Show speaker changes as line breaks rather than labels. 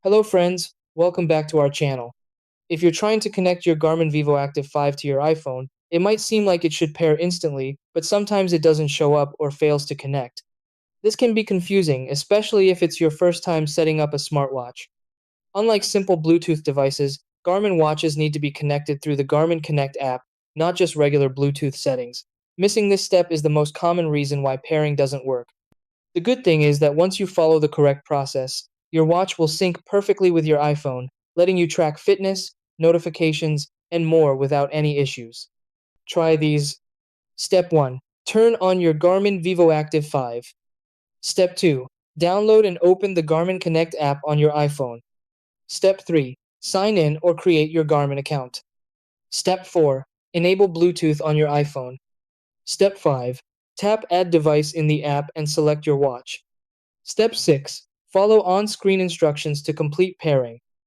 Hello friends, welcome back to our channel. If you're trying to connect your Garmin Vivoactive 5 to your iPhone, it might seem like it should pair instantly, but sometimes it doesn't show up or fails to connect. This can be confusing, especially if it's your first time setting up a smartwatch. Unlike simple Bluetooth devices, Garmin watches need to be connected through the Garmin Connect app, not just regular Bluetooth settings. Missing this step is the most common reason why pairing doesn't work. The good thing is that once you follow the correct process, your watch will sync perfectly with your iPhone, letting you track fitness, notifications, and more without any issues. Try these. Step 1. Turn on your Garmin Vivoactive 5. Step 2. Download and open the Garmin Connect app on your iPhone. Step 3. Sign in or create your Garmin account. Step 4. Enable Bluetooth on your iPhone. Step 5. Tap Add Device in the app and select your watch. Step 6. Follow on-screen instructions to complete pairing.